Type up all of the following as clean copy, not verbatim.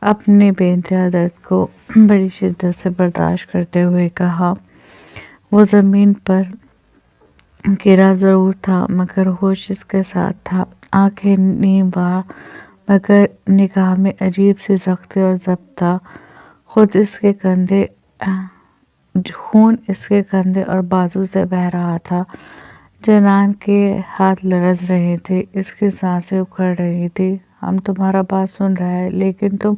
اپنے بےانتہا درد کو بڑی شدت سے برداشت کرتے ہوئے کہا۔ وہ زمین پر گرا ضرور تھا مگر ہوش اس کے ساتھ تھا، آنکھیں نیم باں مگر نگاہ میں عجیب سی سختی اور ضبط تھا۔ خون اس کے کندھے اور بازو سے بہہ رہا تھا۔ جنان کے ہاتھ لرز رہے تھے، اس کی سانسیں اکھڑ رہی تھی۔ ہم تمہارا بات سن رہے ہیں لیکن تم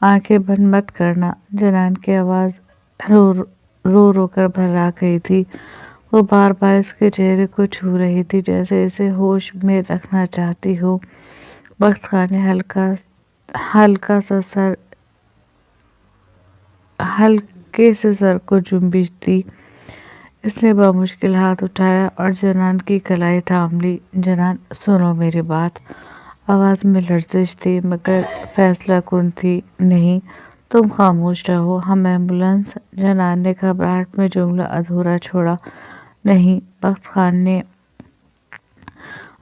آنکھیں بند مت کرنا۔ جنان کی آواز رو رو کر بھرا گئی تھی۔ وہ بار بار اس کے چہرے کو چھو رہی تھی جیسے اسے ہوش میں رکھنا چاہتی ہو۔ بخت خاں نے ہلکے سے سر کو جنبش دی۔ اس نے بامشکل ہاتھ اٹھایا اور جنان کی کلائی تھام لی۔ جنان سنو میری بات۔ آواز میں لرزش تھی مگر فیصلہ کن تھی۔ نہیں، تم خاموش رہو، ہم ایمبولینس۔ جنان نے گھبراہٹ میں جملہ ادھورا چھوڑا۔ نہیں، بخت خاں نے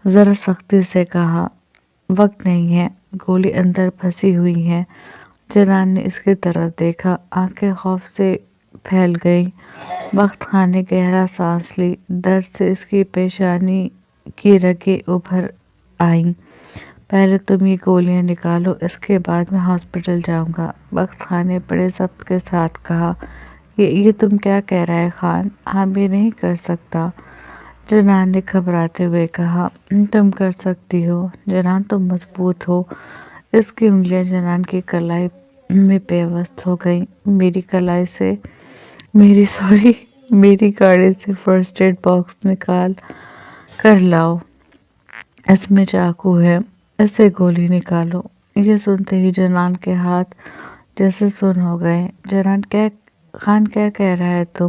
ذرا سختی سے کہا، وقت نہیں ہے، گولی اندر پھنسی ہوئی ہے۔ جنان نے اس کی طرف دیکھا، آنکھیں خوف سے پھیل گئیں۔ بخت خاں نے گہرا سانس لی، درد سے اس کی پیشانی کی رگیں ابھر آئیں۔ پہلے تم یہ گولیاں نکالو، اس کے بعد میں ہاسپٹل جاؤں گا۔ بخت خاں نے بڑے ضبط کے ساتھ کہا، یہ تم کیا کہہ رہے خان؟ ہم یہ نہیں کر سکتا۔ جنان نے گھبراتے ہوئے کہا، تم کر سکتی ہو، جنان تم مضبوط ہو۔ اس کی انگلیاں جنان کی کلائی میں پیوست ہو گئیں۔ میری گاڑی سے فرسٹ ایڈ باکس نکال کر لاؤ، اس میں چاقو ہے، اس سے گولی نکالو۔ یہ سنتے ہی جنان کے ہاتھ جیسے سن ہو گئے۔ خان کیا کہہ رہا ہے تم؟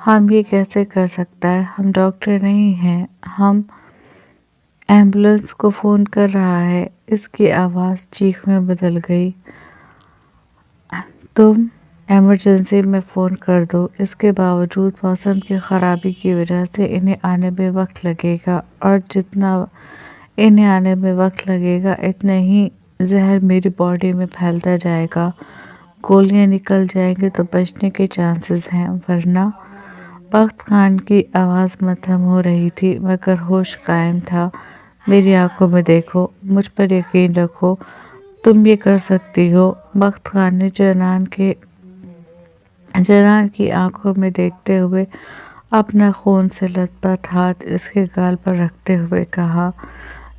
ہم یہ کیسے کر سکتا ہے؟ ہم ڈاکٹر نہیں ہیں۔ ہم ایمبولینس کو فون کر رہا ہے۔ اس کی آواز چیخ میں بدل گئی۔ تم ایمرجنسی میں فون کر دو۔ اس کے باوجود موسم کی خرابی کی وجہ سے انہیں آنے میں وقت لگے گا اور جتنا انہیں آنے میں وقت لگے گا اتنا ہی زہر میری باڈی میں پھیلتا جائے گا۔ گولیاں نکل جائیں گی تو بچنے کے چانسز ہیں، ورنہ… بخت خان کی آواز مدھم ہو رہی تھی مگر ہوش قائم تھا۔ میری آنکھوں میں دیکھو، مجھ پر یقین رکھو، تم یہ کر سکتی ہو۔ بخت خان نے جنان کی آنکھوں میں دیکھتے ہوئے اپنا خون سے لت پت ہاتھ اس کے گال پر رکھتے ہوئے کہا۔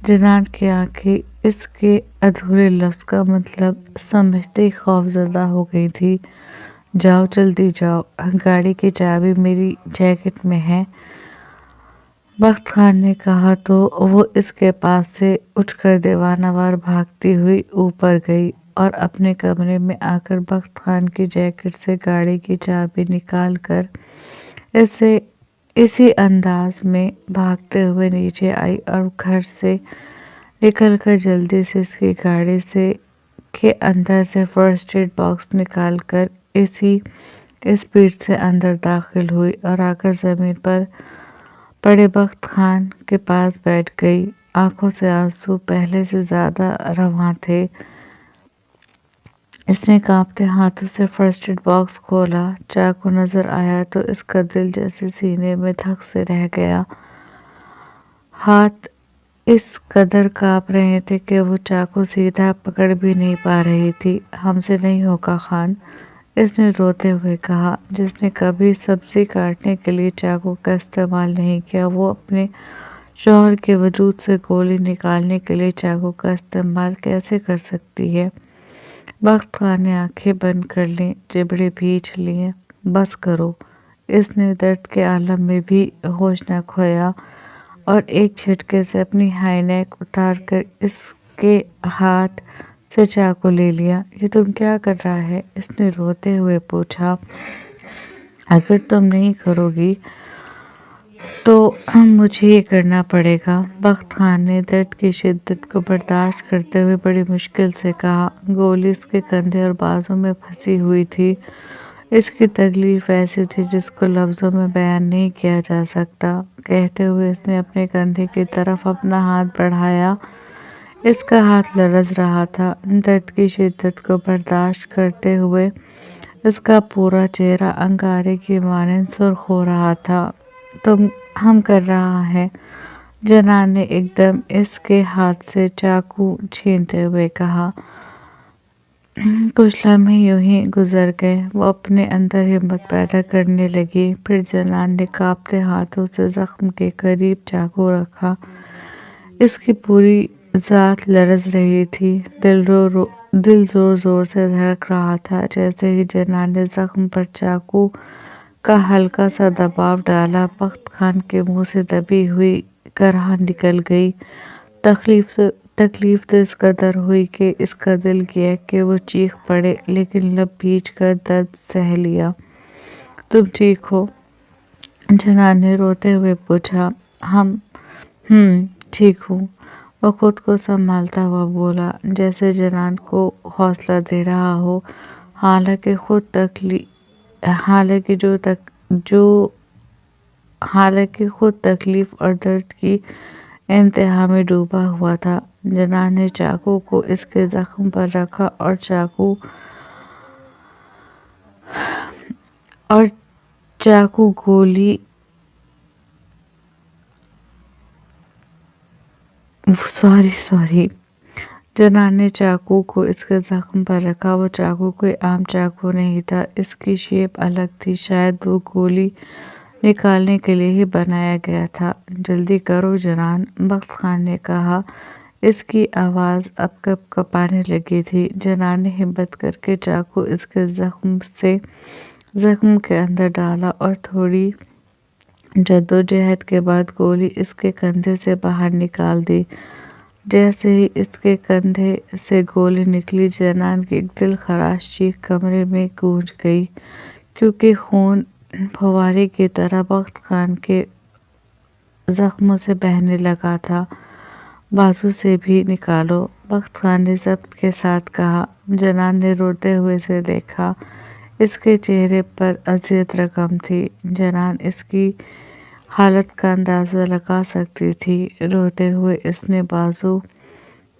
جنان کی آنکھیں اس کے ادھورے لفظ کا مطلب سمجھتے ہی خوف زدہ ہو گئی تھی۔ جاؤ، جلدی جاؤ، گاڑی کی چابی میری جیکٹ میں ہے۔ بخت خان نے کہا تو وہ اس کے پاس سے اٹھ کر دیوانہ وار بھاگتی ہوئی اوپر گئی اور اپنے کمرے میں آ کر بخت خان کی جیکٹ سے گاڑی کی چابی نکال کر اسی انداز میں بھاگتے ہوئے نیچے آئی اور گھر سے نکل کر جلدی سے اس کی گاڑی کے اندر سے فرسٹ ایڈ باکس نکال کر اسی اسپیڈ سے اندر داخل ہوئی اور آ کر زمین پر پڑے بخت خان کے پاس بیٹھ گئی۔ آنکھوں سے آنسو پہلے سے زیادہ رواں تھے۔ اس نے کانپتے ہاتھوں سے فرسٹ ایڈ باکس کھولا۔ چاقو نظر آیا تو اس کا دل جیسے سینے میں دھک سے رہ گیا۔ ہاتھ اس قدر کانپ رہے تھے کہ وہ چاقو سیدھا پکڑ بھی نہیں پا رہی تھی۔ ہم سے نہیں ہوگا خان، اس نے روتے ہوئے کہا۔ جس نے کبھی سبزی کاٹنے کے لیے چاقو کا استعمال نہیں کیا، وہ اپنے شوہر کے وجود سے گولی نکالنے کے لیے چاقو کا استعمال کیسے کر سکتی ہے؟ بخت خان نے آنکھیں بند کر لیں، جبڑے بھینچ لیے۔ بس کرو۔ اس نے درد کے عالم میں بھی ہوش نہ کھویا اور ایک جھٹکے سے اپنی ہائی نیک اتار کر اس کے ہاتھ سے چاقو لے لیا۔ یہ تم کیا کر رہا ہے؟ اس نے روتے ہوئے پوچھا۔ اگر تم نہیں کرو گی تو مجھے یہ کرنا پڑے گا، بخت خان نے درد کی شدت کو برداشت کرتے ہوئے بڑی مشکل سے کہا۔ گولی اس کے کندھے اور بازو میں پھنسی ہوئی تھی۔ اس کی تکلیف ایسی تھی جس کو لفظوں میں بیان نہیں کیا جا سکتا۔ کہتے ہوئے اس نے اپنے کندھے کی طرف اپنا ہاتھ بڑھایا۔ اس کا ہاتھ لرز رہا تھا، درد کی شدت کو برداشت کرتے ہوئے اس کا پورا چہرہ انگارے کی مانند سرخ ہو رہا تھا۔ تم ہم کر رہا ہے، جنان نے ایک دم اس کے ہاتھ سے چاقو چھینتے ہوئے کہا۔ کچھ لمحے یوں ہی گزر گئے، وہ اپنے اندر ہمت پیدا کرنے لگی۔ پھر جنان نے کانپتے ہاتھوں سے زخم کے قریب چاقو رکھا۔ اس کی پوری ذات لرز رہی تھی، دل زور زور سے دھڑک رہا تھا۔ جیسے ہی جنان نے زخم پر چاقو کا ہلکا سا دباؤ ڈالا، بخت خان کے منہ سے دبی ہوئی کرہ نکل گئی۔ تکلیف تو اس قدر ہوئی کہ اس کا دل کیا کہ وہ چیخ پڑے، لیکن لب بھیج کر درد سہہ لیا۔ تم ٹھیک ہو؟ جنان نے روتے ہوئے پوچھا۔ ٹھیک ہوں، وہ خود کو سنبھالتا ہوا بولا، جیسے جنان کو حوصلہ دے رہا ہو، حالانکہ خود تکلیف اور درد کی انتہا میں ڈوبا ہوا تھا۔ جنان نے چاقو کو اس کے زخم پر رکھا اور جنان نے چاقو کو اس کے زخم پر رکھا۔ وہ چاقو کوئی عام چاقو نہیں تھا، اس کی شیپ الگ تھی، شاید وہ گولی نکالنے کے لیے ہی بنایا گیا تھا۔ جلدی کرو جنان، بخت خان نے کہا۔ اس کی آواز اب کپ کپانے لگی تھی۔ جنان نے ہمت کر کے چاقو اس کے زخم کے اندر ڈالا اور تھوڑی جدوجہد کے بعد گولی اس کے کندھے سے باہر نکال دی۔ جیسے ہی اس کے کندھے سے گولی نکلی، جنان کی ایک دل خراش چیخ کمرے میں گونج گئی، کیونکہ خون پھوارے کی طرح بخت خان کے زخموں سے بہنے لگا تھا۔ بازو سے بھی نکالو، بخت خان نے ضبط کے ساتھ کہا۔ جنان نے روتے ہوئے اسے دیکھا، اس کے چہرے پر اذیت رقم تھی۔ جنان اس کی حالت کا اندازہ لگا سکتی تھی۔ روتے ہوئے اس نے بازو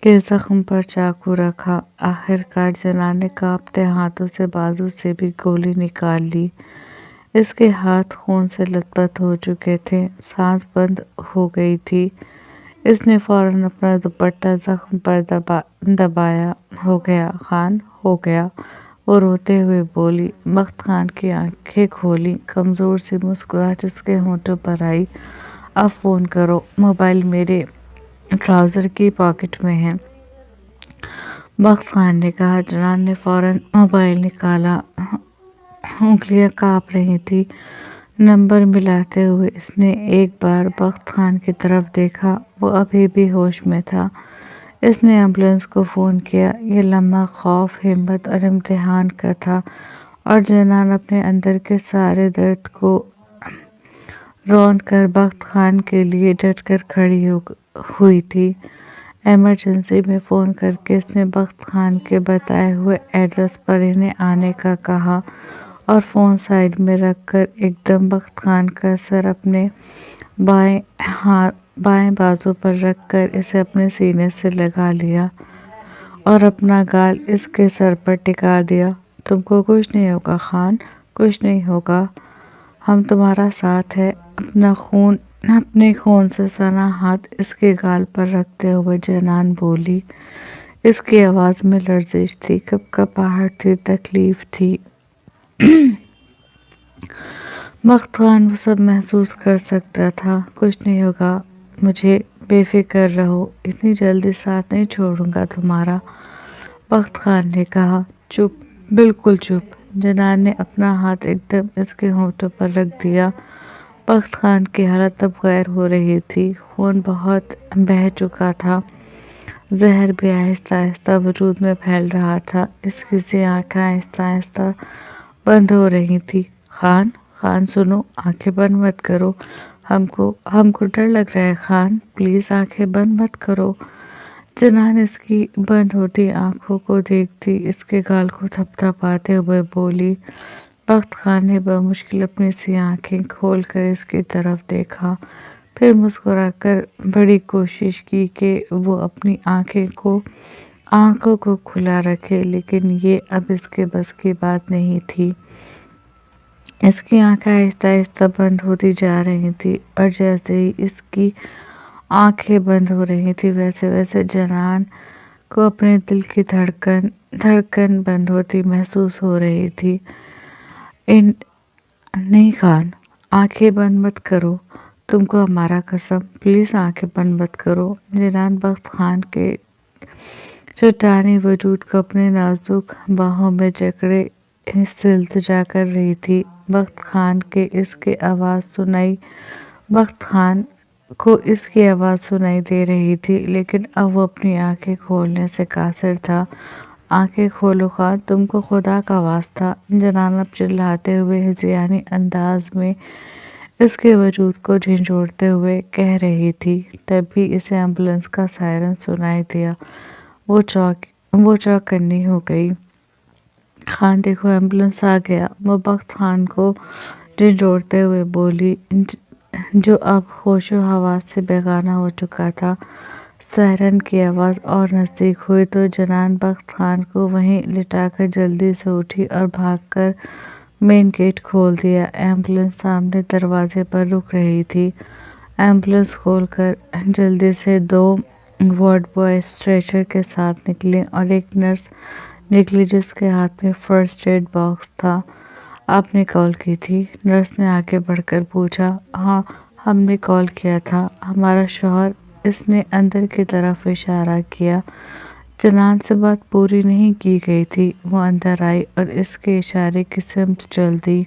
کے زخم پر چاقو رکھا۔ آخر کار جنان نے کانپتے ہاتھوں سے بازو سے بھی گولی نکال لی۔ اس کے ہاتھ خون سے لت پت ہو چکے تھے، سانس بند ہو گئی تھی۔ اس نے فوراً اپنا دوپٹہ زخم پر دبایا۔ ہو گیا خان، ہو گیا، وہ روتے ہوئے بولی۔ بخت خان کی آنکھیں کھولیں، کمزور سی مسکراہٹ اس کے ہونٹوں پر آئی۔ اب فون کرو، موبائل میرے ٹراؤزر کی پاکٹ میں ہے، بخت خان نے کہا۔ جنان نے فوراً موبائل نکالا، انگلیاں کانپ رہی تھیں۔ نمبر ملاتے ہوئے اس نے ایک بار بخت خان کی طرف دیکھا، وہ ابھی بھی ہوش میں تھا۔ اس نے ایمبولینس کو فون کیا۔ یہ لمحہ خوف، ہمت اور امتحان کا تھا، اور جنان اپنے اندر کے سارے درد کو روند کر بخت خان کے لیے ڈٹ کر کھڑی ہوئی تھی۔ ایمرجنسی میں فون کر کے اس نے بخت خان کے بتائے ہوئے ایڈریس پر انہیں آنے کا کہا، اور فون سائیڈ میں رکھ کر ایک دم بخت خان کا سر اپنے بائیں بازو پر رکھ کر اسے اپنے سینے سے لگا لیا اور اپنا گال اس کے سر پر ٹکا دیا۔ تم کو کچھ نہیں ہوگا خان، کچھ نہیں ہوگا، ہم تمہارا ساتھ ہیں۔ اپنے خون سے سنا ہاتھ اس کے گال پر رکھتے ہوئے جنان بولی۔ اس کی آواز میں لرزش تھی، کپکپاہٹ تھی، تکلیف تھی۔ بخت خان وہ سب محسوس کر سکتا تھا۔ کچھ نہیں ہوگا، مجھے بے فکر رہو، اتنی جلدی ساتھ نہیں چھوڑوں گا تمہارا، بخت خان نے کہا۔ چپ، بالکل چپ۔ جنان نے اپنا ہاتھ ایک دم اس کے ہونٹوں پر رکھ دیا۔ بخت خان کی حالت اب غیر ہو رہی تھی، خون بہت بہہ چکا تھا، زہر بھی آہستہ آہستہ وجود میں پھیل رہا تھا۔ اس کی سی آنکھیں آہستہ آہستہ بند ہو رہی تھی۔ خان سنو، آنکھیں بند مت کرو، ہم کو ڈر لگ رہا ہے خان، پلیز آنکھیں بند مت کرو۔ جنان اس کی بند ہوتی آنکھوں کو دیکھتی اس کے گال کو تھپتھپاتے ہوئے بولی۔ بخت خان نے بمشکل اپنی سی آنکھیں کھول کر اس کی طرف دیکھا۔ پھر مسکرا کر بڑی کوشش کی کہ وہ اپنی آنکھوں کو کھلا رکھے، لیکن یہ اب اس کے بس کی بات نہیں تھی۔ اس کی آنکھیں آہستہ آہستہ بند ہوتی جا رہی تھی، اور جیسے ہی اس کی آنکھیں بند ہو رہی تھی ویسے ویسے جنان کو اپنے دل کی دھڑکن بند ہوتی محسوس ہو رہی تھی۔ نہیں خان، آنکھیں بند مت کرو، تم کو ہمارا قسم، پلیز آنکھیں بند مت کرو۔ جنان بخت خان کے چٹانی وجود کو اپنے نازک باہوں میں جکڑے التجا کر رہی تھی۔ بخت خان کو اس کی آواز سنائی دے رہی تھی، لیکن اب وہ اپنی آنکھیں کھولنے سے قاصر تھا۔ آنکھیں کھولو خان، تم کو خدا کا واسطہ، جنان اب چلاتے ہوئے ہذیانی انداز میں اس کے وجود کو جھنجھوڑتے ہوئے کہہ رہی تھی۔ تبھی اسے ایمبولینس کا سائرن سنائی دیا۔ وہ چوکنی ہو گئی۔ خان دیکھو، ایمبولینس آ گیا، وہ بخت خان کو جھنجھوڑتے ہوئے بولی، جو اب ہوش و حواس سے بیگانہ ہو چکا تھا۔ سائرن کی آواز اور نزدیک ہوئی تو جنان بخت خان کو وہیں لٹا کر جلدی سے اٹھی اور بھاگ کر مین گیٹ کھول دیا۔ ایمبولینس سامنے دروازے پر رک رہی تھی۔ ایمبولینس کھول کر جلدی سے 2 وارڈ بوائے اسٹریچر کے ساتھ نکلے اور ایک نرس نکلی جس کے ہاتھ میں فرسٹ ایڈ باکس تھا۔ آپ نے کال کی تھی؟ نرس نے آگے بڑھ کر پوچھا۔ ہاں، ہم نے کال کیا تھا، ہمارا شوہر، اس نے اندر کی طرف اشارہ کیا۔ جنان سے بات پوری نہیں کی گئی تھی، وہ اندر آئی اور اس کے اشارے کی سمت چل دی۔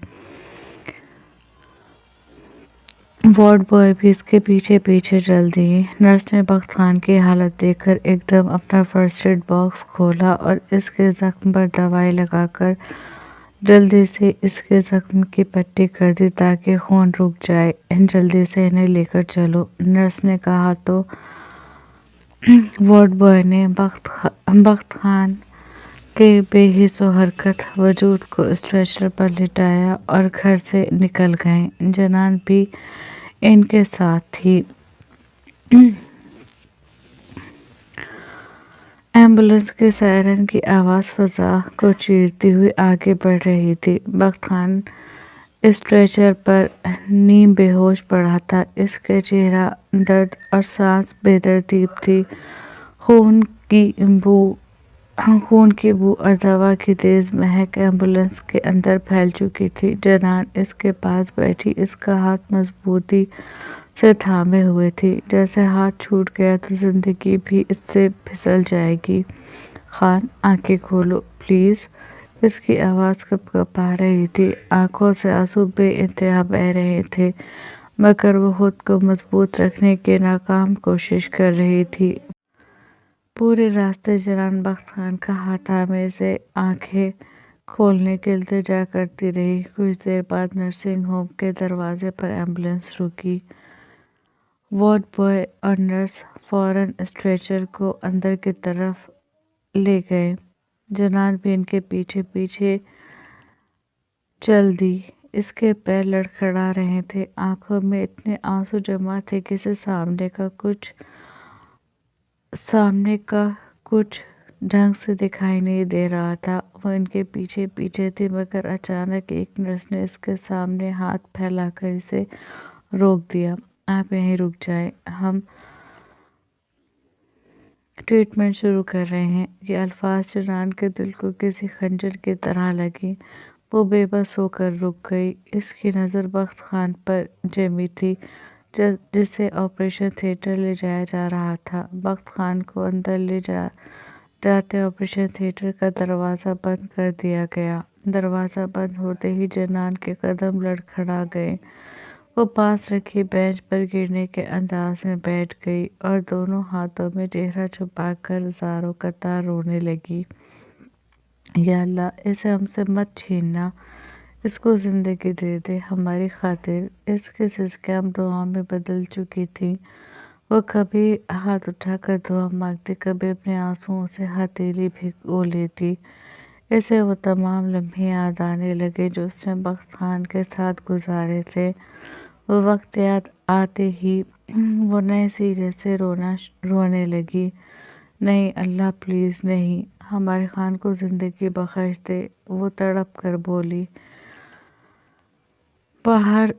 وارڈ بوائے بھی اس کے پیچھے پیچھے چل دیے۔ نرس نے بخت خان کی حالت دیکھ کر ایک دم اپنا فرسٹ ایڈ باکس کھولا اور اس کے زخم پر دوائی لگا کر جلدی سے اس کے زخم کی پٹی کر دی تاکہ خون رک جائے۔ جلدی سے انہیں لے کر چلو، نرس نے کہا تو وارڈ بوائے نے بخت خان کے بے حس و حرکت وجود کو اسٹریچر پر لٹایا اور گھر سے نکل گئے۔ جنان بھی ان کے ساتھ تھی۔ ایمبولینس کے سائرن کی آواز فضا کو چیرتی ہوئی آگے بڑھ رہی تھی۔ بخت خان اسٹریچر پر نیم بے ہوش پڑا تھا، اس کے چہرہ درد اور سانس بے ترتیب تھی۔ خون کی بو اور دوا کی تیز مہک ایمبولینس کے اندر پھیل چکی تھی۔ جنان اس کے پاس بیٹھی اس کا ہاتھ مضبوطی سے تھامے ہوئے تھی، جیسے ہاتھ چھوٹ گیا تو زندگی بھی اس سے پھسل جائے گی۔ خان، آنکھیں کھولو پلیز، اس کی آواز کپکپا رہی تھی، آنکھوں سے آنسو بے انتہا بہہ رہے تھے، مگر وہ خود کو مضبوط رکھنے کی ناکام کوشش کر رہی تھی۔ پورے راستے جنان بخت خان کا ہاتھ تھامے اسے آنکھیں کھولنے کی التجا کرتی رہی۔ کچھ دیر بعد نرسنگ ہوم کے دروازے پر ایمبولینس رکی۔ وارڈ بوائے اور نرس فوراً اسٹریچر کو اندر کی طرف لے گئے۔ جنان بھی ان کے پیچھے پیچھے چل دی۔ اس کے پیر لڑکھڑا رہے تھے، آنکھوں میں اتنے آنسو جمع تھے کہ اسے سامنے کا کچھ ڈھنگ سے دکھائی نہیں دے رہا تھا۔ وہ ان کے پیچھے پیچھے تھی، مگر اچانک ایک نرس نے اس کے سامنے ہاتھ پھیلا کر اسے روک دیا۔ آپ یہیں رک جائیں، ہم ٹریٹمنٹ شروع کر رہے ہیں۔ یہ الفاظ جنان کے دل کو کسی خنجر کی طرح لگے۔ وہ بے بس ہو کر رک گئی۔ اس کی نظر بخت خان پر جمی تھی جسے آپریشن تھیٹر لے جایا جا رہا تھا۔ بخت خان کو اندر لے جاتے آپریشن تھیٹر کا دروازہ بند کر دیا گیا۔ دروازہ بند ہوتے ہی جنان کے قدم لڑکھڑا گئے۔ وہ پاس رکھی بینچ پر گرنے کے انداز میں بیٹھ گئی اور دونوں ہاتھوں میں چہرہ چھپا کر زاروں قطار رونے لگی۔ یا اللہ، اسے ہم سے مت چھیننا، اس کو زندگی دے دے ہماری خاطر۔ اس کی سسکیاں دعاؤں میں بدل چکی تھیں۔ وہ کبھی ہاتھ اٹھا کر دعا مانگتی، کبھی اپنے آنسوؤں سے ہتھیلی بھگو لیتی۔ اسے وہ تمام لمحے یاد آنے لگے جو اس نے بخت خان کے ساتھ گزارے تھے۔ وہ وقت یاد آتے ہی وہ نئے سرے سے رونے لگی۔ نہیں اللہ پلیز نہیں، ہمارے خان کو زندگی بخش دے، وہ تڑپ کر بولی۔ باہر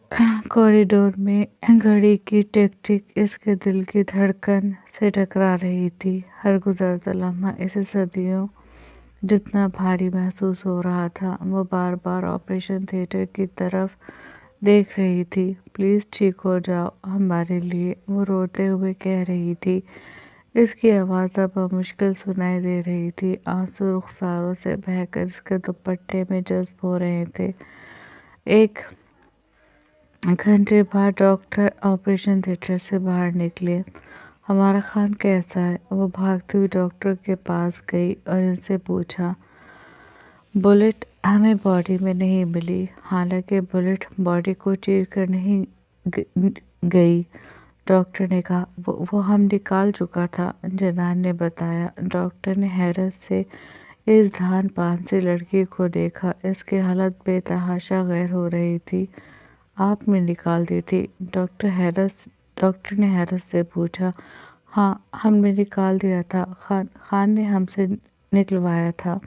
کوریڈور میں گھڑی کی ٹک ٹک اس کے دل کی دھڑکن سے ٹکرا رہی تھی۔ ہر گزرتا لمحہ اسے صدیوں جتنا بھاری محسوس ہو رہا تھا۔ وہ بار بار آپریشن تھیٹر کی طرف دیکھ رہی تھی۔ پلیز ٹھیک ہو جاؤ ہمارے لیے، وہ روتے ہوئے کہہ رہی تھی۔ اس کی آواز اب بمشکل سنائی دے رہی تھی۔ آنسو رخساروں سے بہہ کر اس کے دوپٹے میں جذب ہو رہے تھے۔ ایک گھنٹے بعد ڈاکٹر آپریشن تھیٹر سے باہر نکلے۔ ہمارا خان کیسا ہے؟ وہ بھاگتی ہوئی ڈاکٹر کے پاس گئی اور ان سے پوچھا۔ بلٹ ہمیں باڈی میں نہیں ملی، حالانکہ بلٹ باڈی کو چیر کر نہیں گئی، ڈاکٹر نے کہا۔ وہ ہم نکال چکا تھا، جنان نے بتایا۔ ڈاکٹر نے حیرت سے اس دھان پان سی لڑکی کو دیکھا۔ اس کی حالت بے تحاشا غیر ہو رہی تھی۔ آپ نے نکال دی تھی؟ ڈاکٹر نے حیرت سے پوچھا۔ ہاں ہم نے نکال دیا تھا، خان نے ہم سے نکلوایا تھا،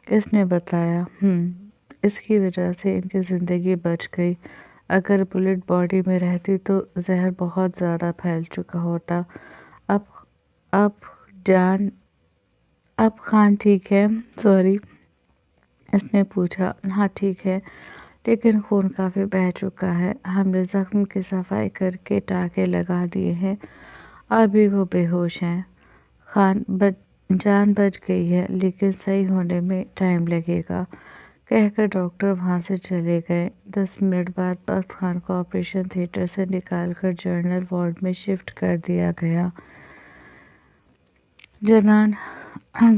اس نے بتایا۔ اس کی وجہ سے ان کی زندگی بچ گئی، اگر بلٹ باڈی میں رہتی تو زہر بہت زیادہ پھیل چکا ہوتا۔ اب خان ٹھیک ہے؟ سوری، اس نے پوچھا۔ ہاں ٹھیک ہے، لیکن خون کافی بہہ چکا ہے۔ ہم نے زخم کی صفائی کر کے ٹانکے لگا دیے ہیں، ابھی وہ بے ہوش ہیں۔ خان جان بچ گئی ہے، لیکن صحیح ہونے میں ٹائم لگے گا، کہہ کر ڈاکٹر وہاں سے چلے گئے۔ 10 منٹ بعد بخت خان کو آپریشن تھیٹر سے نکال کر جنرل وارڈ میں شفٹ کر دیا گیا۔ جنان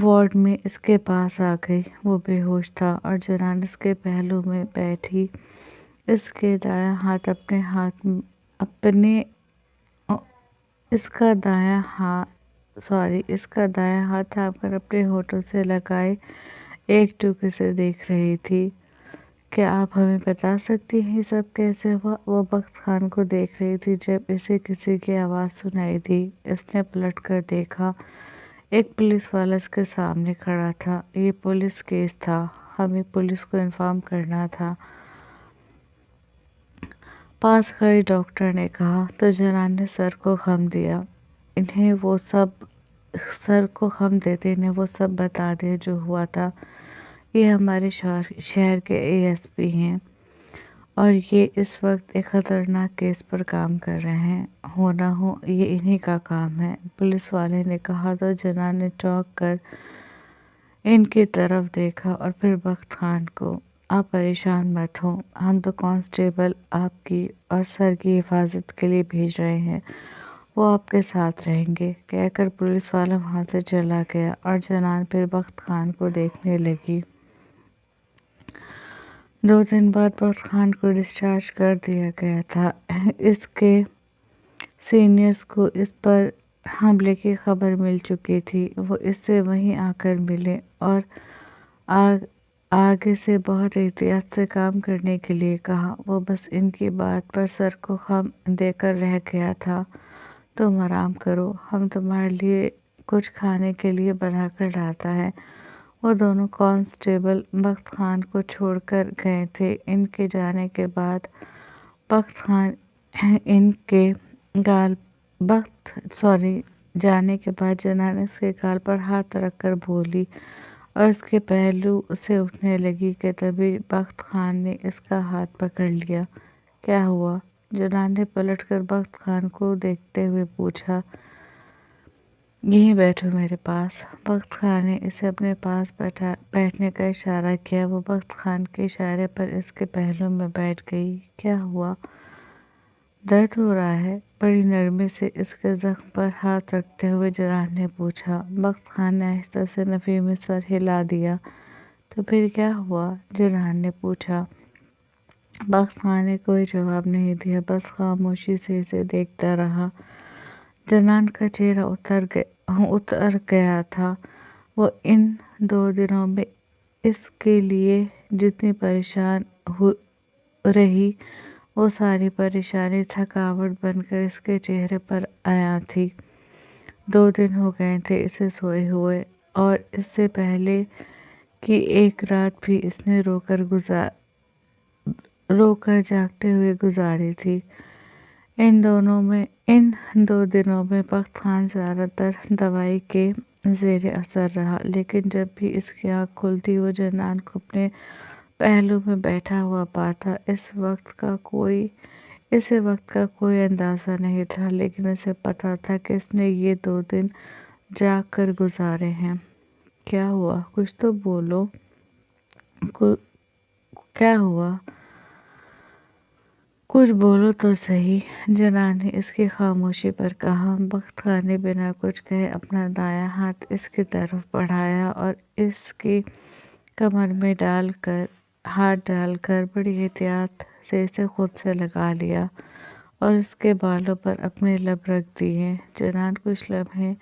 وارڈ میں اس کے پاس آ گئی۔ وہ بے ہوش تھا اور جنان اس کے پہلو میں بیٹھی اس کے دایاں ہاتھ اس کا دایاں ہاتھ تھام کر اپنے ہونٹوں سے لگائے ایک ٹوکے سے دیکھ رہی تھی۔ کیا آپ ہمیں بتا سکتی ہیں یہ سب کیسے ہوا؟ وہ بخت خان کو دیکھ رہی تھی جب اسے کسی کی آواز سنائی دی۔ اس نے پلٹ کر دیکھا، ایک پولیس والا اس کے سامنے کھڑا تھا۔ یہ پولیس کیس تھا، ہمیں پولیس کو انفارم کرنا تھا، پاس کھڑی ڈاکٹر نے کہا۔ تو جنان نے سر کو خم دیا۔ انہیں وہ سب بتا دیا جو ہوا تھا۔ یہ ہمارے شہر کے ASP ہیں اور یہ اس وقت ایک خطرناک کیس پر کام کر رہے ہیں، ہو نہ ہو یہ انہی کا کام ہے، پولیس والے نے کہا۔ تو جنان نے چونک کر ان کی طرف دیکھا اور پھر بخت خان کو۔ آپ پریشان مت ہوں، ہم تو کانسٹیبل آپ کی اور سر کی حفاظت کے لیے بھیج رہے ہیں، وہ آپ کے ساتھ رہیں گے، کہہ کر پولیس والا وہاں سے چلا گیا اور جنان پھر بخت خان کو دیکھنے لگی۔ 2 دن بعد بخت خان کو ڈسچارج کر دیا گیا تھا۔ اس کے سینئرز کو اس پر حملے کی خبر مل چکی تھی۔ وہ اس سے وہیں آ کر ملے اور آگے سے بہت احتیاط سے کام کرنے کے لیے کہا۔ وہ بس ان کی بات پر سر کو خم دے کر رہ گیا تھا۔ تم آرام کرو، ہم تمہارے لیے کچھ کھانے کے لیے بنا کر لاتا ہے۔ وہ دونوں کانسٹیبل بخت خان کو چھوڑ کر گئے تھے۔ ان کے جانے کے بعد جنان اس کے گال پر ہاتھ رکھ کر بولی اور اس کے پہلو سے اٹھنے لگی کہ تبھی بخت خان نے اس کا ہاتھ پکڑ لیا۔ کیا ہوا؟ جنان نے پلٹ کر بخت خان کو دیکھتے ہوئے پوچھا۔ یہیں بیٹھو میرے پاس۔ بخت خان نے اسے اپنے پاس بیٹھنے کا اشارہ کیا۔ وہ بخت خان کے اشارے پر اس کے پہلو میں بیٹھ گئی۔ کیا ہوا؟ درد ہو رہا ہے؟ بڑی نرمی سے اس کے زخم پر ہاتھ رکھتے ہوئے جنان نے پوچھا۔ بخت خان نے آہستہ سے نفی میں سر ہلا دیا۔ تو پھر کیا ہوا؟ جنان نے پوچھا۔ بخت خان نے کوئی جواب نہیں دیا، بس خاموشی سے اسے دیکھتا رہا۔ جنان کا چہرہ اتر گیا تھا۔ وہ ان 2 دنوں میں اس کے لیے جتنی پریشان رہی وہ ساری پریشانی تھکاوٹ بن کر اس کے چہرے پر آیا تھی۔ 2 دن ہو گئے تھے اسے سوئے ہوئے، اور اس سے پہلے کی ایک رات بھی اس نے رو کر جاگتے ہوئے گزاری تھی۔ ان 2 دنوں میں بخت خان زیادہ تر دوائی کے زیر اثر رہا، لیکن جب بھی اس کی آنکھ کھلتی وہ جنان کو اپنے پہلو میں بیٹھا ہوا پاتا۔ اسے وقت کا کوئی اندازہ نہیں تھا، لیکن اسے پتا تھا کہ اس نے یہ 2 دن جاگ کر گزارے ہیں۔ کیا ہوا؟ کچھ تو بولو۔ کیا ہوا؟ کچھ بولو تو صحیح، جنان نے اس کی خاموشی پر کہا۔ بخت خان نے بنا کچھ کہے اپنا دایاں ہاتھ اس کی طرف بڑھایا اور اس کی کمر میں ہاتھ ڈال کر بڑی احتیاط سے اسے خود سے لگا لیا اور اس کے بالوں پر اپنے لب رکھ دیے۔ جنان کچھ لمحے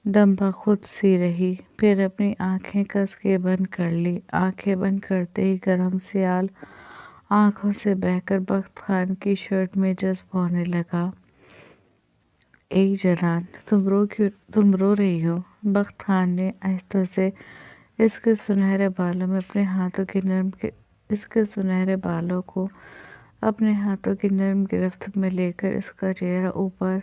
دم بخود سی رہی، پھر اپنی آنکھیں کس کے بند کر لی۔ آنکھیں بند کرتے ہی گرم سیال آنکھوں سے بہہ کر بخت خان کی شرٹ میں جذب ہونے لگا۔ اے جنان، تم رو رہی ہو؟ بخت خان نے آہستہ سے اس کے سنہرے بالوں میں اپنے ہاتھوں کو اپنے ہاتھوں کی نرم گرفت میں لے کر اس کا چہرہ اوپر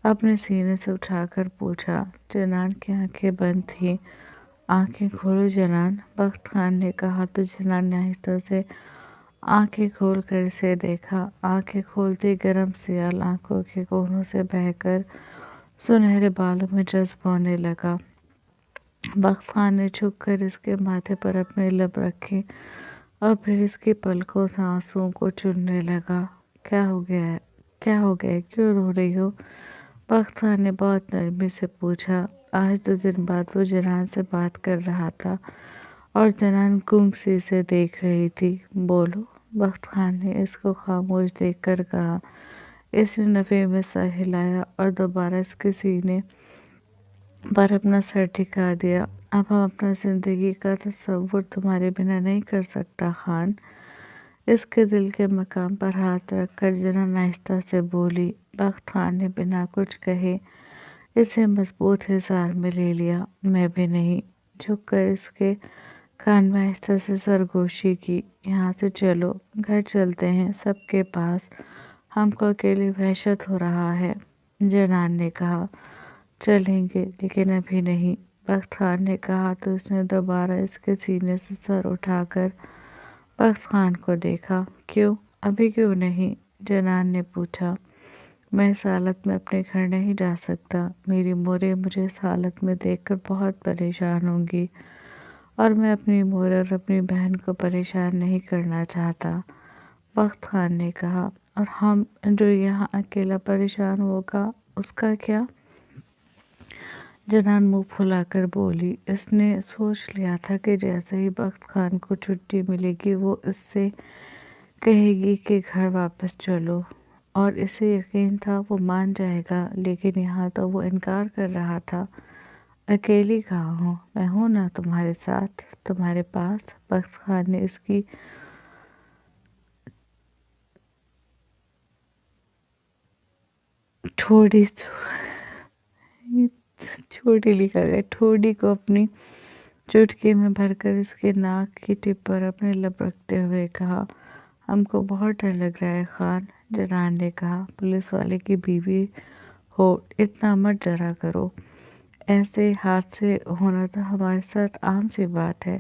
اپنے سینے سے اٹھا کر پوچھا۔ جنان کی آنکھیں بند تھیں۔ آنکھیں کھولو جنان، بخت خان نے کہا تو جنان نے آہستہ سے آنکھیں کھول کر اسے دیکھا۔ آنکھیں کھولتے گرم سیال آنکھوں کے کونوں سے بہہ کر سنہرے بالوں میں جذب ہونے لگا۔ بخت خان نے جھک کر اس کے ماتھے پر اپنے لب رکھے اور پھر اس کی پلکوں سے آنسوؤں کو چننے لگا۔ کیا ہو گیا؟ کیوں رو رہی ہو؟ بخت خان نے بہت نرمی سے پوچھا۔ آج 2 دن بعد وہ جنان سے بات کر رہا تھا اور جنان گنگ سی سے دیکھ رہی تھی۔ بولو، بخت خان نے اس کو خاموش دیکھ کر کہا۔ اس نے نفی میں سر ہلایا اور دوبارہ اس کے سینے پر اپنا سر ٹھکا دیا۔ اب ہم اپنا زندگی کا تصور تمہارے بنا نہیں کر سکتا خان۔ اس کے دل کے مقام پر ہاتھ رکھ کر جنان آہستہ سے بولی۔ بخت خان نے بنا کچھ کہے اسے مضبوط حصار میں لے لیا۔ میں بھی نہیں، جھک کر اس کے کان میں آہستہ سے سرگوشی کی۔ یہاں سے چلو، گھر چلتے ہیں سب کے پاس، ہم کو اکیلے وحشت ہو رہا ہے۔ جنان نے کہا۔ چلیں گے، لیکن ابھی نہیں، بخت خان نے کہا تو اس نے دوبارہ اس کے سینے سے سر اٹھا کر بخت خان کو دیکھا۔ کیوں؟ ابھی کیوں نہیں؟ جنان نے پوچھا۔ میں اس حالت میں اپنے گھر نہیں جا سکتا۔ میری مورے مجھے اس حالت میں دیکھ کر بہت پریشان ہوں گی، اور میں اپنی مورے اور اپنی بہن کو پریشان نہیں کرنا چاہتا، بخت خان نے کہا۔ اور ہم جو یہاں اکیلا پریشان ہوگا اس کا کیا؟ جنان منہ پھلا کر بولی۔ اس نے سوچ لیا تھا کہ جیسے ہی بخت خان کو چھٹی ملے گی وہ اس سے کہے گی کہ گھر واپس چلو، اور اسے یقین تھا وہ مان جائے گا، لیکن یہاں تو وہ انکار کر رہا تھا۔ اکیلی کہاں ہوں؟ میں ہوں نا تمہارے ساتھ، تمہارے پاس۔ بخت خان نے اس کی ٹھوڑی کو اپنی چٹکی میں بھر کر اس کے ناک کی ٹپ پر اپنے لب رکھتے ہوئے کہا۔ ہم کو بہت ڈر لگ رہا ہے خان، جنان نے کہا۔ پولیس والے کی بیوی ہو، اتنا مت ڈرا کرو، ایسے حادثے ہونا تو ہمارے ساتھ عام سی بات ہے،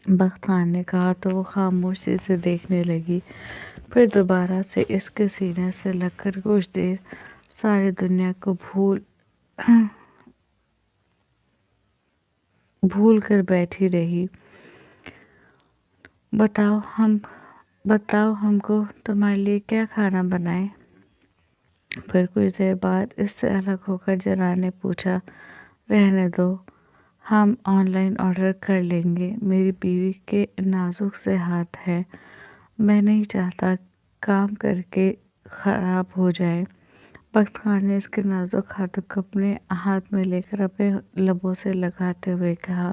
بخت خان نے کہا تو وہ خاموشی سے دیکھنے لگی، پھر دوبارہ سے اس کے سینے سے لگ کر کچھ دیر ساری دنیا کو بھول کر بیٹھی رہی۔ بتاؤ ہم کو تمہارے لیے کیا کھانا بنائیں؟ پھر کچھ دیر بعد اس سے الگ ہو کر جنان نے پوچھا۔ رہنے دو، ہم آن لائن آرڈر کر لیں گے، میری بیوی کے نازک سے ہاتھ ہیں، میں نہیں چاہتا کام کر کے خراب ہو جائے۔ بخت خان نے اس کے نازک ہاتھوں کو اپنے ہاتھ میں لے کر اپنے لبوں سے لگاتے ہوئے کہا۔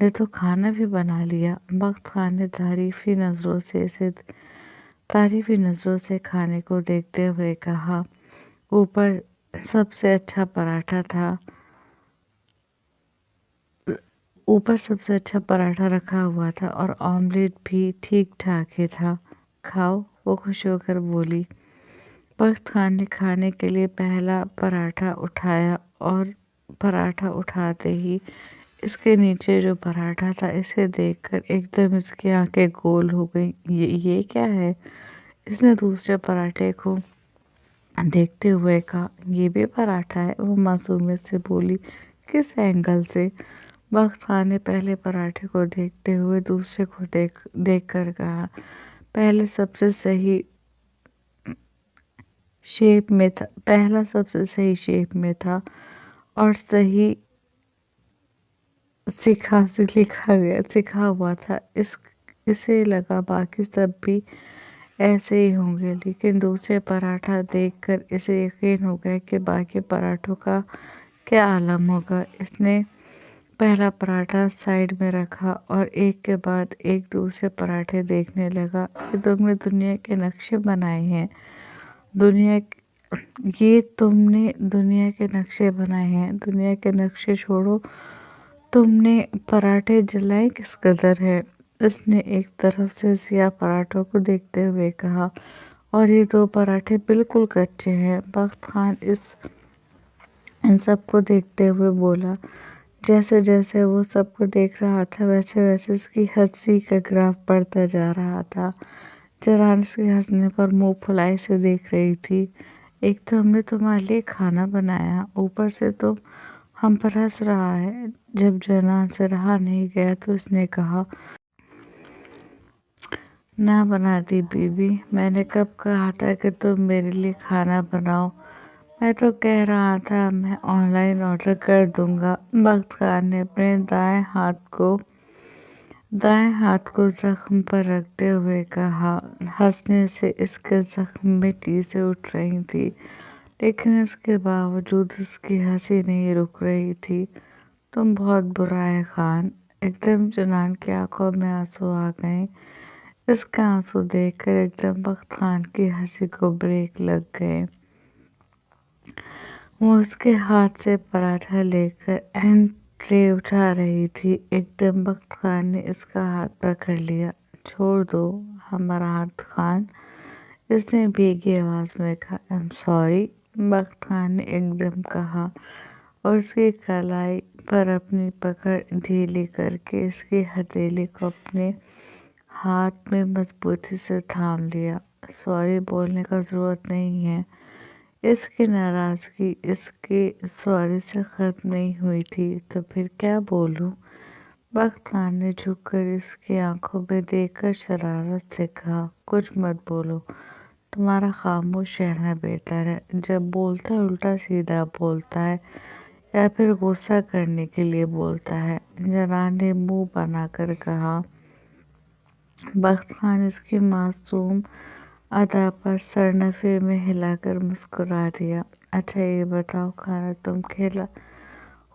نے تو کھانا بھی بنا لیا۔ بخت خان نے تعریفی نظروں سے کھانے کو دیکھتے ہوئے کہا، اوپر سب سے اچھا پراٹھا رکھا ہوا تھا اور آملیٹ بھی ٹھیک ٹھاک ہی تھا۔ کھاؤ، وہ خوش ہو کر بولی۔ بخت خان نے کھانے کے لیے پہلا پراٹھا اٹھایا اور پراٹھا اٹھاتے ہی اس کے نیچے جو پراٹھا تھا اسے دیکھ کر ایک دم اس کی آنکھیں گول ہو گئیں۔ یہ کیا ہے؟ اس نے دوسرے پراٹھے کو دیکھتے ہوئے کہا، یہ بھی پراٹھا ہے؟ وہ معصومیت سے بولی، کس اینگل سے؟ بخت خان نے پہلے پراٹھے کو دیکھتے ہوئے دوسرے کو دیکھ کر کہا، پہلا سب سے صحیح شیپ میں تھا اور صحیح سکھا ہوا تھا۔ اسے لگا باقی سب بھی ایسے ہی ہوں گے، لیکن دوسرے پراٹھا دیکھ کر اسے یقین ہو گیا کہ باقی پراٹھوں کا کیا عالم ہوگا۔ اس نے پہلا پراٹھا سائیڈ میں رکھا اور ایک کے بعد ایک دوسرے پراٹھے دیکھنے لگا۔ یہ تم نے دنیا کے نقشے بنائے ہیں؟ دنیا کے نقشے چھوڑو، تم نے پراٹھے جلائے کس قدر ہے؟ اس نے ایک طرف سے سیاہ پراٹھوں کو دیکھتے ہوئے کہا، اور یہ دو پراٹھے بالکل کچے ہیں۔ بخت خان ان سب کو دیکھتے ہوئے بولا۔ جیسے جیسے وہ سب کو دیکھ رہا تھا ویسے ویسے اس کی ہنسی کا گراف بڑھتا جا رہا تھا۔ جنان اس کے ہنسنے پر منہ پھلائے سے دیکھ رہی تھی۔ ایک تو ہم نے تمہارے لیے کھانا بنایا، اوپر سے تم ہم پر ہنس رہا ہے۔ جب جنان سے رہا نہیں گیا تو اس نے کہا، نہ بناتی بی بی، میں نے کب کہا تھا کہ تم میرے لیے کھانا بناؤ؟ میں تو کہہ رہا تھا میں آن لائن آرڈر کر دوں گا۔ بخت خان نے اپنے دائیں ہاتھ کو زخم پر رکھتے ہوئے کہا۔ ہنسنے سے اس کے زخم میں ٹیسیں اٹھ رہی تھیں، لیکن اس کے باوجود اس کی ہنسی نہیں رک رہی تھی۔ تم بہت برا ہے خان۔ ایک دم جنان کی آنکھوں میں آنسو آ گئے۔ اس کے آنسو دیکھ کر ایک دم بخت خان کی ہنسی کو بریک لگ گئے۔ وہ اس کے ہاتھ سے پراٹھا لے کر اینڈ ٹرے اٹھا رہی تھی۔ ایک دم بخت خان نے اس کا ہاتھ پکڑ لیا۔ چھوڑ دو ہمارا ہاتھ خان، اس نے بھیگی آواز میں کہا۔ ایم سوری، بخت خان نے ایک دم کہا اور اس کی کلائی پر اپنی پکڑ ڈھیلی کر کے اس کی ہتھیلی کو اپنے ہاتھ میں مضبوطی سے تھام لیا۔ سوری بولنے کا ضرورت نہیں ہے۔ اس کی ناراضگی اس کی سوری سے ختم نہیں ہوئی تھی، تو پھر کیا بولوں؟ بخت خان نے جھک کر اس کی آنکھوں میں دیکھ کر شرارت سے کہا، کچھ مت بولو، تمہارا خاموش رہنا بہتر ہے۔ جب بولتا ہے الٹا سیدھا بولتا ہے یا پھر غصہ کرنے کے لیے بولتا ہے، جنان نے منہ بنا کر کہا۔ بخت خان اس کی معصوم ادا پر سر نفی میں ہلا کر مسکرا دیا۔ اچھا یہ بتاؤ، کھانا تم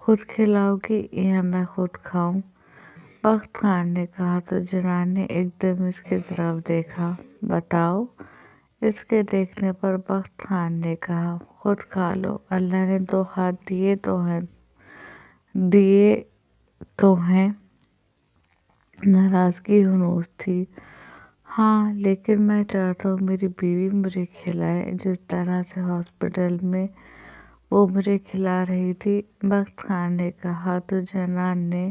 خود کھلاؤ گی یا میں خود کھاؤں؟ بخت خان نے کہا تو جنان نے ایک دم اس کی طرف دیکھا۔ بتاؤ؟ اس کے دیکھنے پر بخت خان نے کہا، خود کھا لو، اللہ نے دو ہاتھ دیے تو ہیں۔ ناراضگی ہنوز تھی۔ ہاں، لیکن میں چاہتا ہوں میری بیوی مجھے کھلائے جس طرح سے ہاسپٹل میں وہ مجھے کھلا رہی تھی، بخت خان نے کہا تو جنان نے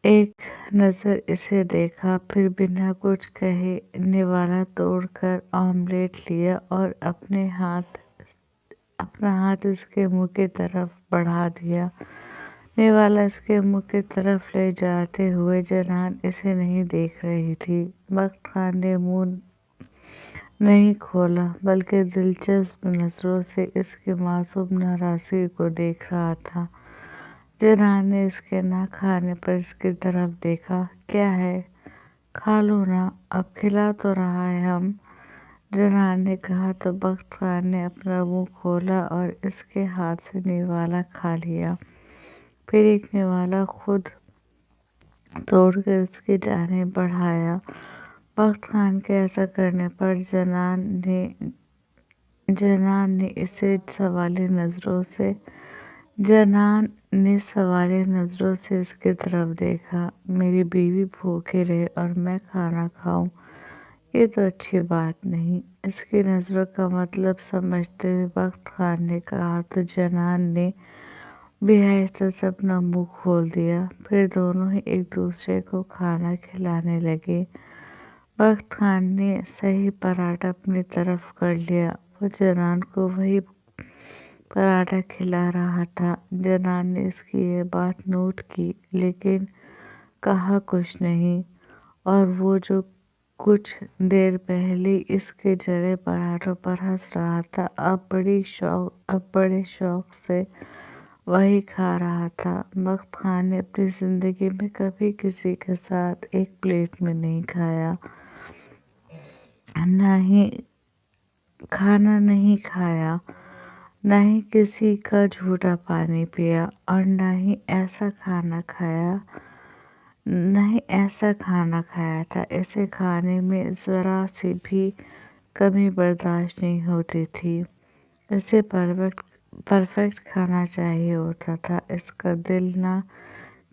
ایک نظر اسے دیکھا، پھر بنا کچھ کہے نوالا توڑ کر آملیٹ لیا اور اپنا ہاتھ اس کے منہ کی طرف بڑھا دیا۔ نوالا اس کے منہ کی طرف لے جاتے ہوئے جنان اسے نہیں دیکھ رہی تھی۔ بخت خان نے منہ نہیں کھولا بلکہ دلچسپ نظروں سے اس کی معصوم ناراضگی کو دیکھ رہا تھا۔ جنان نے اس کے نہ کھانے پر اس کی طرف دیکھا۔ کیا ہے؟ کھا لو نا، اب کھلا تو رہا ہے ہم، جنان نے کہا تو بخت خان نے اپنا منہ کھولا اور اس کے ہاتھ سے نوالا کھا لیا۔ پھر ایک نوالا خود توڑ کر اس کی جانب بڑھایا۔ بخت خان کے ایسا کرنے پر جنان نے سوالیہ نظروں سے اس کی طرف دیکھا۔ میری بیوی بھوکے رہے اور میں کھانا کھاؤں، یہ تو اچھی بات نہیں۔ اس کی نظروں کا مطلب سمجھتے ہوئے بخت خان نے کہا تو جنان نے بھی آہستہ سے اپنا منہ کھول دیا۔ پھر دونوں ہی ایک دوسرے کو کھانا کھلانے لگے۔ بخت خان نے صحیح پراٹھا اپنی طرف کر لیا، وہ جنان کو وہی پراٹھا کھلا رہا تھا۔ جنان نے اس کی یہ بات نوٹ کی لیکن کہا کچھ نہیں، اور وہ جو کچھ دیر پہلے اس کے جلے پراٹھوں پر ہنس رہا تھا اب بڑے شوق سے وہی کھا رہا تھا۔ بخت خان نے اپنی زندگی میں کبھی کسی کے ساتھ ایک پلیٹ میں نہیں کھایا، نہ ہی کسی کا جھوٹا پانی پیا، اور نہ ہی ایسا کھانا کھایا تھا۔ اسے کھانے میں ذرا سی بھی کمی برداشت نہیں ہوتی تھی۔ اسے پرفیکٹ کھانا چاہیے ہوتا تھا۔ اس کا دل نہ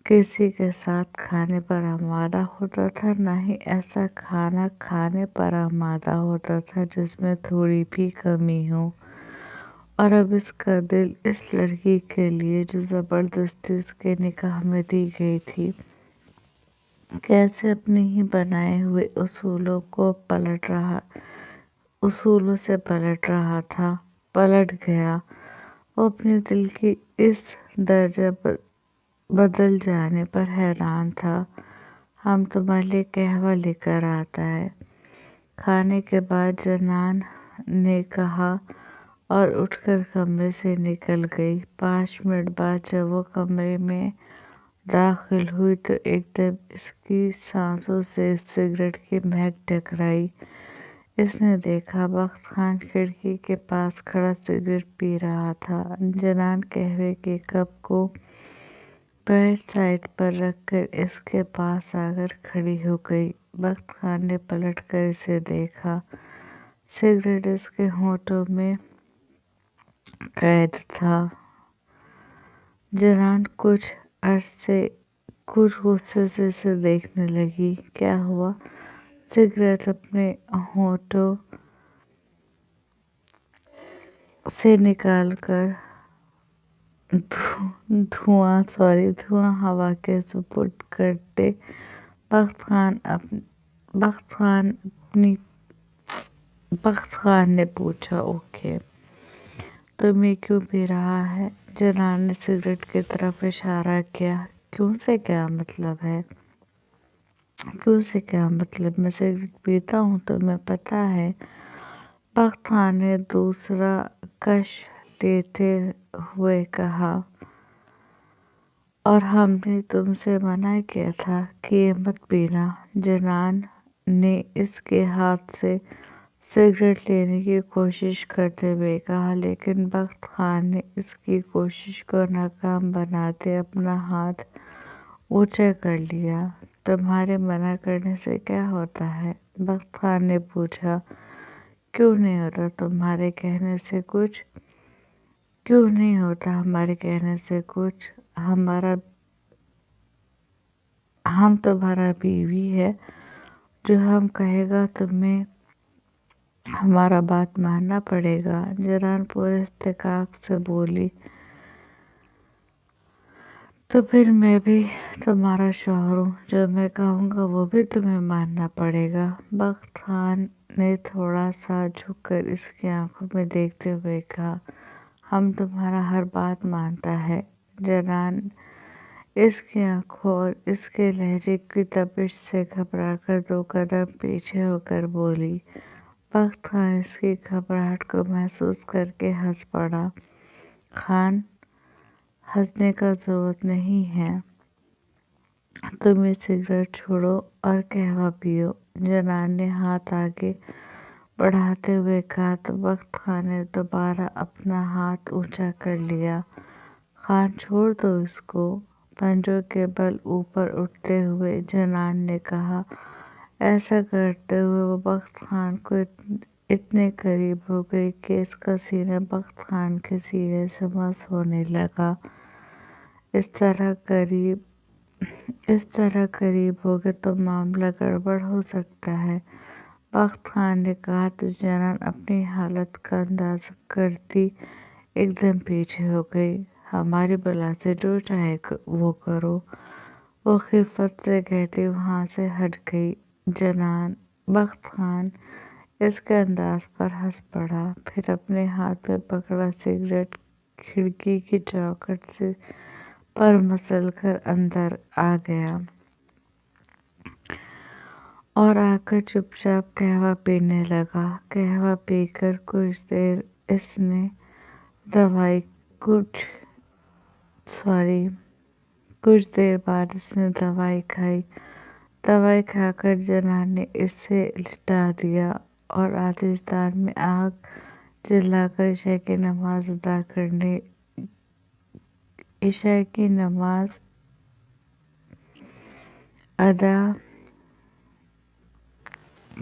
کسی کے ساتھ کھانے پر آمادہ ہوتا تھا، نہ ہی ایسا کھانا کھانے پر آمادہ ہوتا تھا جس میں تھوڑی بھی کمی ہو۔ اور اب اس کا دل اس لڑکی کے لیے جو زبردستی اس کے نکاح میں دی گئی تھی، کیسے اپنے ہی بنائے ہوئے اصولوں سے پلٹ گیا۔ وہ اپنے دل کی اس درجہ بدل جانے پر حیران تھا۔ ہم تمہارے لیے قہوہ لے کر آتا ہے۔ کھانے کے بعد جنان نے کہا اور اٹھ کر کمرے سے نکل گئی۔ 5 منٹ بعد جب وہ کمرے میں داخل ہوئی تو ایک دم اس کی سانسوں سے سگریٹ کی مہک ٹکرائی۔ اس نے دیکھا بخت خان کھڑکی کے پاس کھڑا سگریٹ پی رہا تھا۔ جنان قہوے کے کپ کو بیڈ سائڈ پر رکھ کر اس کے پاس آ کر کھڑی ہو گئی۔ بخت خان نے پلٹ کر اسے دیکھا، سگریٹ اس کے ہونٹوں میں قید تھا۔ جنان کچھ غصے سے اسے دیکھنے لگی۔ کیا ہوا؟ سگریٹ اپنے ہونٹوں سے نکال کر دھواں ہوا کے سپرد کرتے بخت خان نے پوچھا، اوکے، تم یہ کیوں پی رہا ہے؟ جنان نے سگریٹ کی طرف اشارہ کیا۔ کیوں سے کیا مطلب ہے؟ میں سگریٹ پیتا ہوں، تمہیں پتا ہے؟ بخت خان نے دوسرا کش لیتے ہوئے کہا، اور ہم نے تم سے منع کیا تھا کہ یہ مت پینا۔ جنان نے اس کے ہاتھ سے سگریٹ لینے کی کوشش کرتے ہوئے کہا، لیکن بخت خان نے اس کی کوشش کو ناکام بناتے اپنا ہاتھ اونچا کر لیا۔ تمہارے منع کرنے سے کیا ہوتا ہے؟ بخت خان نے پوچھا۔ کیوں نہیں ہوتا تمہارے کہنے سے کچھ؟ کیوں نہیں ہوتا ہمارے کہنے سے کچھ؟ ہم تمہارا بیوی ہے، جو ہم کہے گا تمہیں ہمارا بات ماننا پڑے گا۔ جنان پورے استحقاق سے بولی، تو پھر میں بھی تمہارا شوہر ہوں، جو میں کہوں گا وہ بھی تمہیں ماننا پڑے گا۔ بخت خان نے تھوڑا سا جھک کر اس کی آنکھوں میں دیکھتے ہوئے کہا، ہم تمہارا ہر بات مانتا ہے۔ جنان اس کی آنکھوں اور اس کے لہجے کی تپش سے گھبرا کر 2 قدم پیچھے ہو کر بولی۔ بخت خان اس کی گھبراہٹ کو محسوس کر کے ہنس پڑا۔ خان، ہنسنے کا ضرورت نہیں ہے، تم یہ سگریٹ چھوڑو اور قہوہ پیو۔ جنان نے ہاتھ آگے بڑھاتے ہوئے کہا تو بخت خان نے دوبارہ اپنا ہاتھ اونچا کر لیا۔ خان، چھوڑ دو اس کو۔ پنجوں کے بل اوپر اٹھتے ہوئے جنان نے کہا۔ ایسا کرتے ہوئے وہ بخت خان کو اتنے قریب ہو گئی کہ اس کا سینہ بخت خان کے سینے سے مس ہونے لگا۔ اس طرح قریب ہو گئے تو معاملہ گڑبڑ ہو سکتا ہے۔ بخت خان نے کہا تو جنان اپنی حالت کا اندازہ کرتی ایک دم پیچھے ہو گئی۔ ہماری بلا سے جو چاہے وہ کرو، وہ خفت سے کہتی وہاں سے ہٹ گئی۔ جنان بخت خان اس کے انداز پر ہنس پڑا، پھر اپنے ہاتھ میں پکڑا سگریٹ کھڑکی کی چوکھٹ سے پر مسل کر اندر آ گیا اور آ کر چپ چاپ قہوہ پینے لگا۔ قہوہ پی کر کچھ دیر بعد اس نے دوائی کھائی۔ دوائی کھا کر جنان نے اسے لٹا دیا اور آتش دان میں آگ جلا کر عشاء کی نماز ادا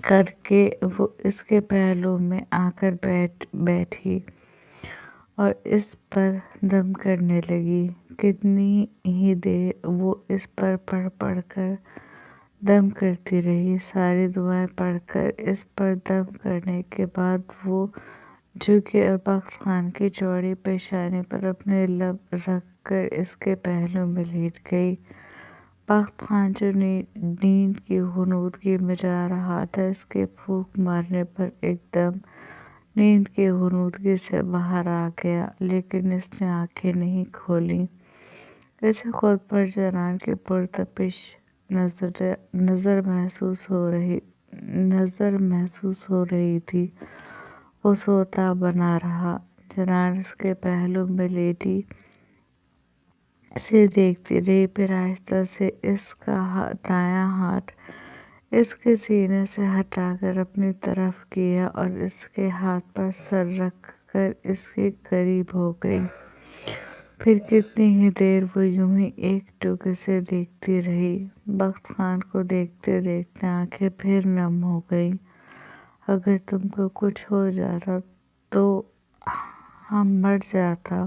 کر کے وہ اس کے پہلو میں آ کر بیٹھی اور اس پر دم کرنے لگی۔ کتنی ہی دیر وہ اس پر پڑھ کر دم کرتی رہی۔ ساری دعائیں پڑھ کر اس پر دم کرنے کے بعد وہ جھکی اور بخت خان کی چوڑی پیشانی پر اپنے لب رکھ کر اس کے پہلو میں لیٹ گئی۔ بخت خان جو نیند کی غنودگی میں جا رہا تھا، اس کے پھونک مارنے پر ایک دم نیند کی غنودگی سے باہر آ گیا، لیکن اس نے آنکھیں نہیں کھولیں۔ اسے خود پر جنان کی پرتپش نظر محسوس ہو رہی تھی۔ وہ سوتا بنا رہا۔ جنان اس کے پہلو میں لیٹی اسے دیکھتی رہی، پھر آہستہ سے اس کا دایاں ہاتھ اس کے سینے سے ہٹا کر اپنی طرف کیا اور اس کے ہاتھ پر سر رکھ کر اس کے قریب ہو گئی۔ پھر کتنی ہی دیر وہ یوں ہی ایک ٹک اسے دیکھتی رہی۔ بخت خان کو دیکھتے دیکھتے آنکھیں پھر نم ہو گئیں۔ اگر تم کو کچھ ہو جاتا تو ہم مر جاتا،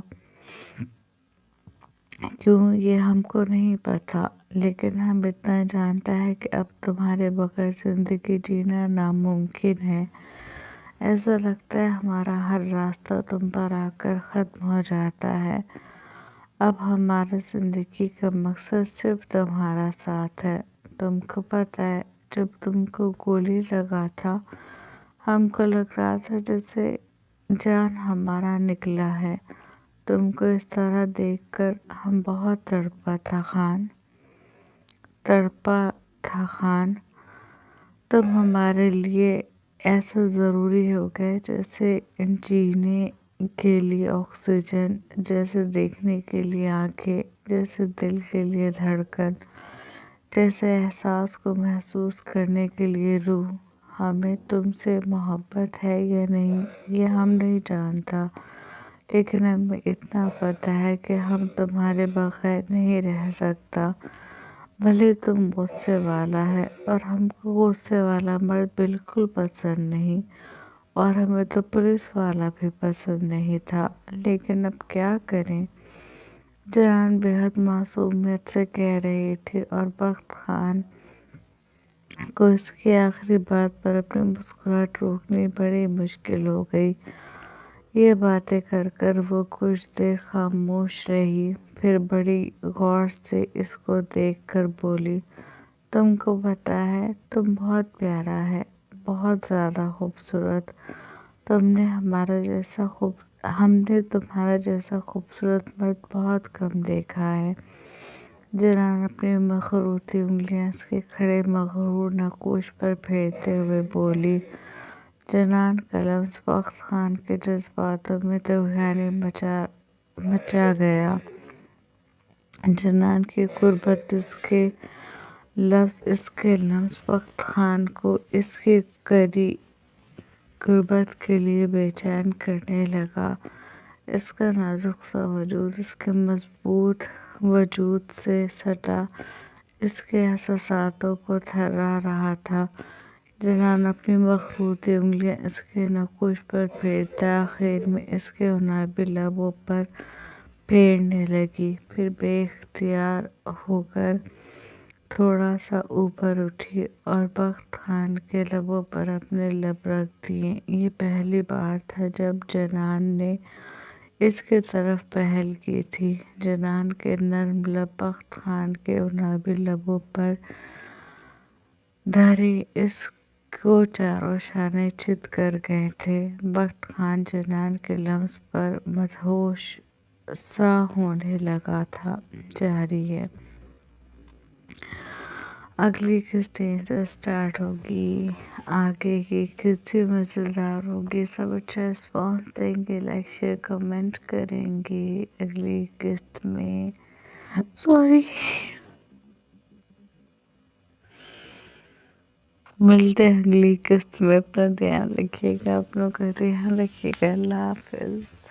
کیوں یہ ہم کو نہیں پتا، لیکن ہم اتنا جانتے ہیں کہ اب تمہارے بغیر زندگی جینا ناممکن ہے۔ ایسا لگتا ہے ہمارا ہر راستہ تم پر آ کر ختم ہو جاتا ہے۔ اب ہمارا زندگی کا مقصد صرف تمہارا ساتھ ہے۔ تم کو پتہ ہے جب تم کو گولی لگا تھا، ہم کو لگ رہا تھا جیسے جان ہمارا نکلا ہے۔ تم کو اس طرح دیکھ کر ہم بہت تڑپا تھا خان۔ تم ہمارے لیے ایسا ضروری ہو گئے جیسے جینے کے لیے آکسیجن، جیسے دیکھنے کے لیے آنکھیں، جیسے دل کے لیے دھڑکن، جیسے احساس کو محسوس کرنے کے لیے روح۔ ہمیں تم سے محبت ہے یا نہیں یہ ہم نہیں جانتا، لیکن ہمیں اتنا پتہ ہے کہ ہم تمہارے بغیر نہیں رہ سکتا۔ بھلے تم غصے والا ہے اور ہم کو غصے والا مرد بالکل پسند نہیں، اور ہمیں تو پولیس والا بھی پسند نہیں تھا، لیکن اب کیا کریں؟ جنان بے حد معصومیت سے کہہ رہی تھی اور بخت خان کو اس کی آخری بات پر اپنی مسکراہٹ روکنی بڑی مشکل ہو گئی۔ یہ باتیں کر کر وہ کچھ دیر خاموش رہی، پھر بڑی غور سے اس کو دیکھ کر بولی، تم کو پتہ ہے تم بہت پیارا ہے، بہت زیادہ خوبصورت۔ ہم نے تمہارا جیسا خوبصورت مرد بہت کم دیکھا ہے۔ جنان اپنی مخروطی انگلیاں اس کے کھڑے مغرور نقوش پر پھیرتے ہوئے بولی۔ جنان کا لفظ بخت خان کے جذباتوں میں طغیانی مچا گیا۔ جنان کی قربت اس کے لمس بخت خان کو اس کی قربت کے لیے بے چین کرنے لگا۔ اس کا نازک سا وجود اس کے مضبوط وجود سے سٹا، اس کے احساساتوں کو تھرا رہا تھا۔ جنان اپنی مخروطی انگلیاں اس کے نقوش پر پھیرتا، آخر میں اس کے عنابی لبوں پر پھیرنے لگی، پھر بے اختیار ہو کر تھوڑا سا اوپر اٹھی اور بخت خان کے لبوں پر اپنے لب رکھ دیے۔ یہ پہلی بار تھا جب جنان نے اس کی طرف پہل کی تھی۔ جنان کے نرم لب بخت خان کے عنابی لبوں پر دھرے اس کو چاروں شانے چت کر گئے تھے۔ بخت خان جنان کے لمس پر مدہوش سا ہونے لگا تھا۔ جاری ہے۔ اگلی قسط یہیں سے سٹارٹ ہوگی، آگے کی قسط بھی مزیدار ہوگی۔ سب اچھا رسپانس دیں گے، لائک شیئر کمنٹ کریں گے اگلی قسط میں۔ سوری، ملتے ہیں اگلی قسط میں۔ اپنا دھیان رکھیے گا، اپنوں کا دھیان رکھیے گا۔ اللہ حافظ۔